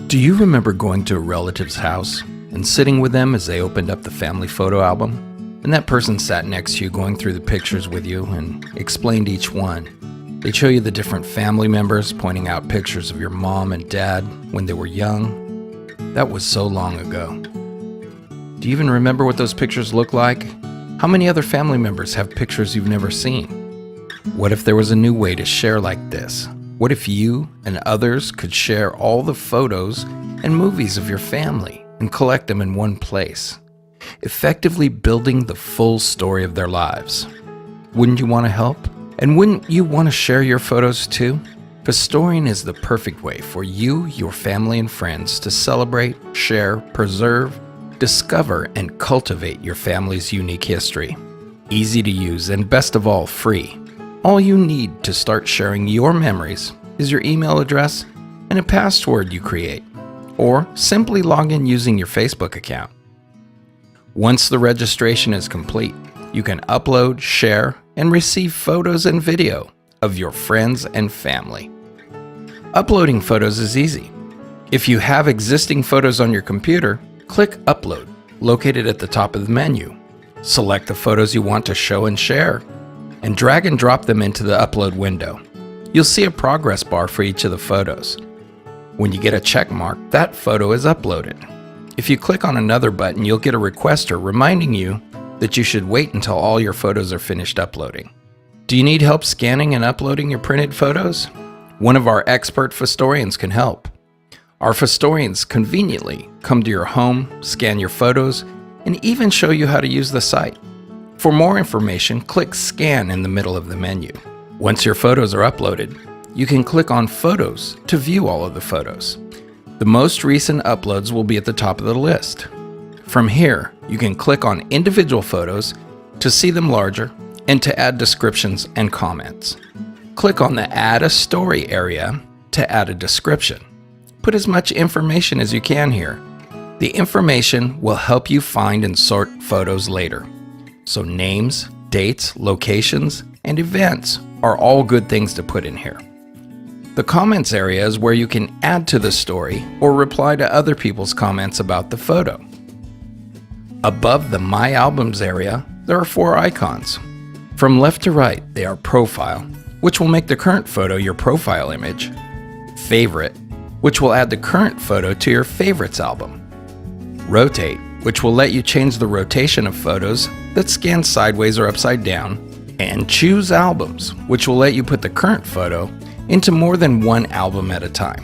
Do you remember going to a relative's house and sitting with them as they opened up the family photo album? And that person sat next to you going through the pictures with you and explained each one. They'd show you the different family members, pointing out pictures of your mom and dad when they were young. That was so long ago. Do you even remember what those pictures look like? How many other family members have pictures you've never seen? What if there was a new way to share like this? What if you and others could share all the photos and movies of your family and collect them in one place, effectively building the full story of their lives? Wouldn't you want to help? And wouldn't you want to share your photos too? Phostorian is the perfect way for you, your family, and friends to celebrate, share, preserve, discover, and cultivate your family's unique history. Easy to use and best of all, free. All you need to start sharing your memories is your email address and a password you create, or simply log in using your Facebook account. Once the registration is complete, you can upload, share, and receive photos and video of your friends and family. Uploading photos is easy. If you have existing photos on your computer, click Upload, located at the top of the menu. Select the photos you want to show and share, and drag and drop them into the upload window. You'll see a progress bar for each of the photos. When you get a check mark, that photo is uploaded. If you click on another button, you'll get a requester reminding you that you should wait until all your photos are finished uploading. Do you need help scanning and uploading your printed photos? One of our expert Phostorians can help. Our Phostorians conveniently come to your home, scan your photos, and even show you how to use the site. For more information, click Scan in the middle of the menu. Once your photos are uploaded, you can click on Photos to view all of the photos. The most recent uploads will be at the top of the list. From here, you can click on individual photos to see them larger and to add descriptions and comments. Click on the Add a Story area to add a description. Put as much information as you can here. The information will help you find and sort photos later. So names, dates, locations, and events are all good things to put in here. The comments area is where you can add to the story or reply to other people's comments about the photo. Above the My Albums area, there are 4 icons. From left to right, they are Profile, which will make the current photo your profile image, Favorite, which will add the current photo to your Favorites album, Rotate, which will let you change the rotation of photos that scan sideways or upside down, and Choose Albums, which will let you put the current photo into more than one album at a time.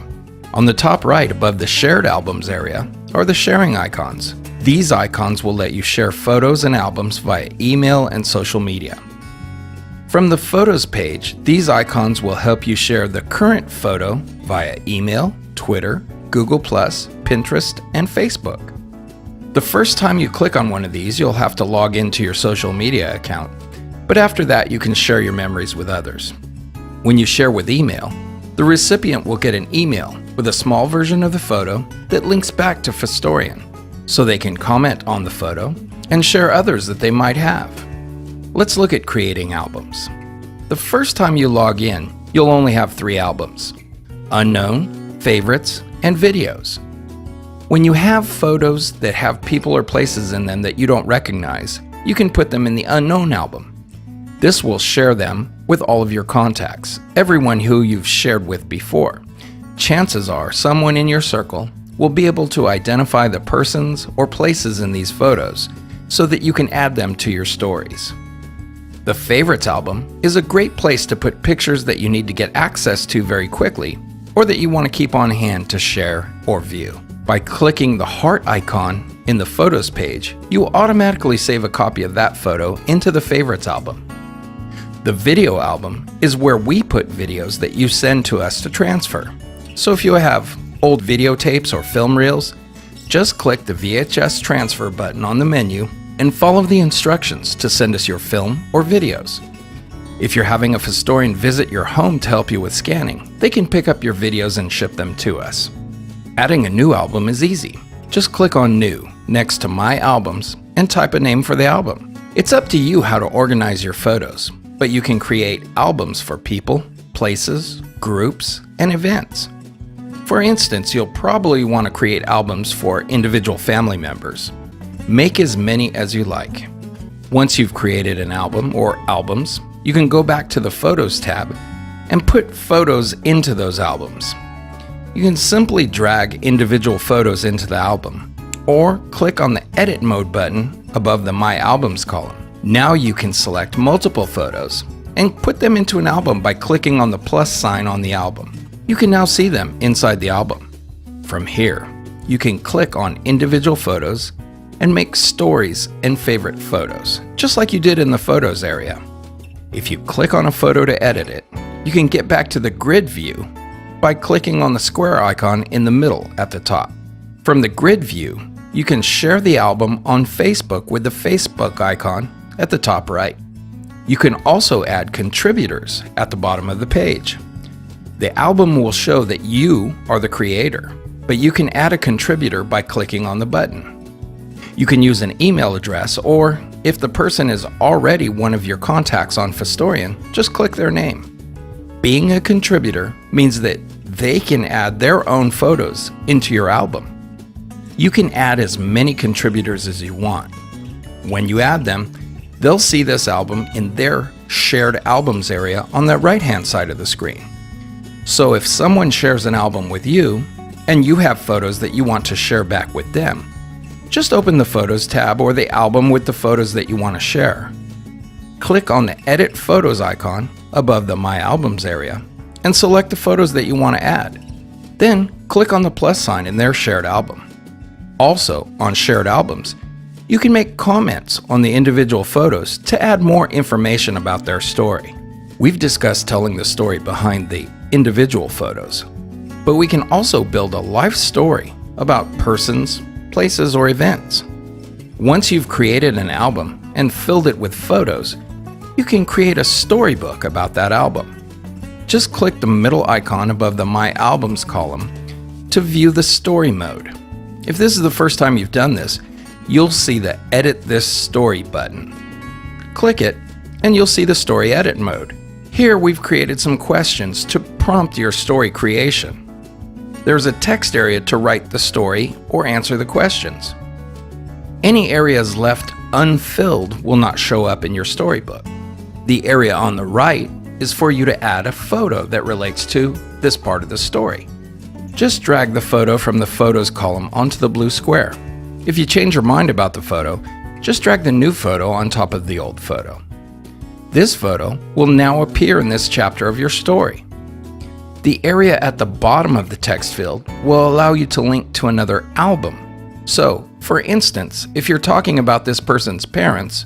On the top right above the Shared Albums area are the sharing icons. These icons will let you share photos and albums via email and social media. From the Photos page, these icons will help you share the current photo via email, Twitter, Google+, Pinterest, and Facebook. The first time you click on one of these, you'll have to log into your social media account, but after that you can share your memories with others. When you share with email, the recipient will get an email with a small version of the photo that links back to Phostorian, so they can comment on the photo and share others that they might have. Let's look at creating albums. The first time you log in, you'll only have 3 albums: Unknown, Favorites, and Videos. When you have photos that have people or places in them that you don't recognize, you can put them in the Unknown album. This will share them with all of your contacts, everyone who you've shared with before. Chances are someone in your circle will be able to identify the persons or places in these photos so that you can add them to your stories. The Favorites album is a great place to put pictures that you need to get access to very quickly or that you want to keep on hand to share or view. By clicking the heart icon in the Photos page, you will automatically save a copy of that photo into the Favorites album. The Video album is where we put videos that you send to us to transfer. So if you have old videotapes or film reels, just click the VHS transfer button on the menu and follow the instructions to send us your film or videos. If you're having a Phostorian visit your home to help you with scanning, they can pick up your videos and ship them to us. Adding a new album is easy. Just click on New next to My Albums and type a name for the album. It's up to you how to organize your photos, but you can create albums for people, places, groups, and events. For instance, you'll probably want to create albums for individual family members. Make as many as you like. Once you've created an album or albums, you can go back to the Photos tab and put photos into those albums. You can simply drag individual photos into the album, or click on the Edit Mode button above the My Albums column. Now you can select multiple photos and put them into an album by clicking on the plus sign on the album. You can now see them inside the album. From here, you can click on individual photos and make stories and favorite photos, just like you did in the Photos area. If you click on a photo to edit it, you can get back to the grid view by clicking on the square icon in the middle at the top. From the grid view, you can share the album on Facebook with the Facebook icon at the top right. You can also add contributors at the bottom of the page. The album will show that you are the creator, but you can add a contributor by clicking on the button. You can use an email address, or if the person is already one of your contacts on Phostorian, just click their name. Being a contributor means that they can add their own photos into your album. You can add as many contributors as you want. When you add them, they'll see this album in their Shared Albums area on the right-hand side of the screen. So if someone shares an album with you, and you have photos that you want to share back with them, just open the Photos tab or the album with the photos that you want to share. Click on the Edit Photos icon above the My Albums area and select the photos that you want to add. Then click on the plus sign in their shared album. Also, on shared albums, you can make comments on the individual photos to add more information about their story. We've discussed telling the story behind the individual photos, but we can also build a life story about persons, places, or events. Once you've created an album and filled it with photos, you can create a storybook about that album. Just click the middle icon above the My Albums column to view the story mode. If this is the first time you've done this, you'll see the Edit This Story button. Click it, and you'll see the Story Edit mode. Here we've created some questions to prompt your story creation. There's a text area to write the story or answer the questions. Any areas left unfilled will not show up in your storybook. The area on the right is for you to add a photo that relates to this part of the story. Just drag the photo from the Photos column onto the blue square. If you change your mind about the photo, just drag the new photo on top of the old photo. This photo will now appear in this chapter of your story. The area at the bottom of the text field will allow you to link to another album. So, for instance, if you're talking about this person's parents,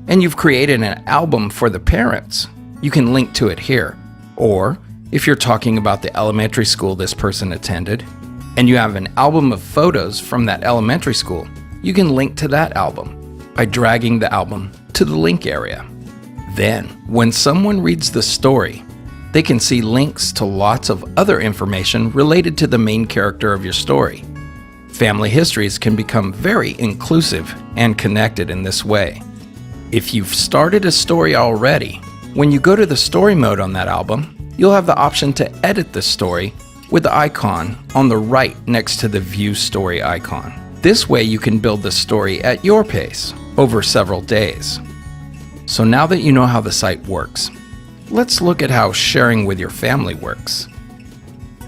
and you've created an album for the parents, you can link to it here. Or, if you're talking about the elementary school this person attended, and you have an album of photos from that elementary school, you can link to that album by dragging the album to the link area. Then, when someone reads the story, they can see links to lots of other information related to the main character of your story. Family histories can become very inclusive and connected in this way. If you've started a story already, when you go to the story mode on that album, you'll have the option to edit the story with the icon on the right next to the View Story icon. This way you can build the story at your pace over several days. So now that you know how the site works, let's look at how sharing with your family works.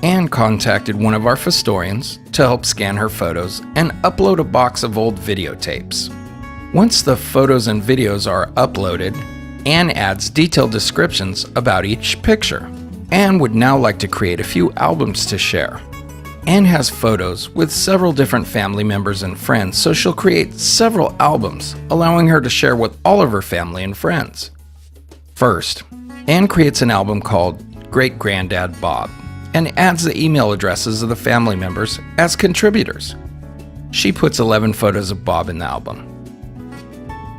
Anne contacted one of our Phostorians to help scan her photos and upload a box of old videotapes. Once the photos and videos are uploaded, Anne adds detailed descriptions about each picture. Anne would now like to create a few albums to share. Anne has photos with several different family members and friends, so she'll create several albums, allowing her to share with all of her family and friends. First, Anne creates an album called Great Granddad Bob and adds the email addresses of the family members as contributors. She puts 11 photos of Bob in the album.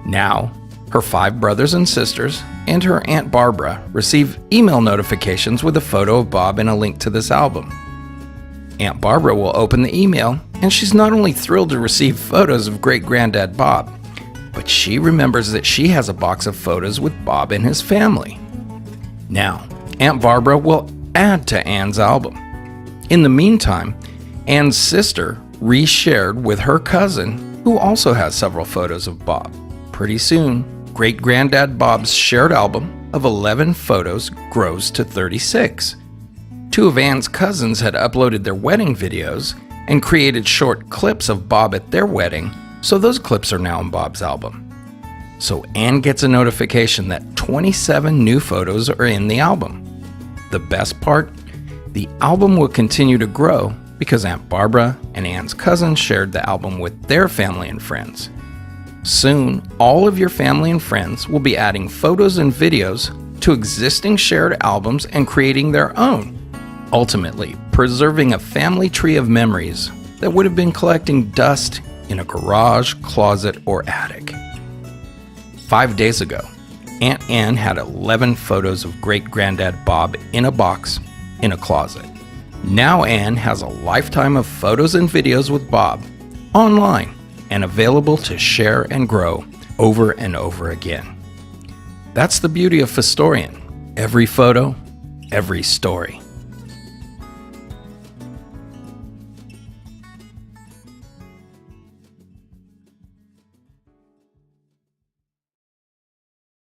Now, her 5 brothers and sisters and her Aunt Barbara receive email notifications with a photo of Bob and a link to this album. Aunt Barbara will open the email, and she's not only thrilled to receive photos of Great Granddad Bob, but she remembers that she has a box of photos with Bob and his family. Now, Aunt Barbara will add to Anne's album. In the meantime, Anne's sister reshared with her cousin, who also has several photos of Bob. Pretty soon, Great-Granddad Bob's shared album of 11 photos grows to 36. Two of Anne's cousins had uploaded their wedding videos and created short clips of Bob at their wedding, so those clips are now in Bob's album. So Anne gets a notification that 27 new photos are in the album. The best part? The album will continue to grow because Aunt Barbara and Anne's cousins shared the album with their family and friends. Soon, all of your family and friends will be adding photos and videos to existing shared albums and creating their own, ultimately preserving a family tree of memories that would have been collecting dust in a garage, closet, or attic. 5 days ago, Aunt Anne had 11 photos of Great-Granddad Bob in a box in a closet. Now Anne has a lifetime of photos and videos with Bob online and available to share and grow over and over again. That's the beauty of Phostorian. Every photo, every story.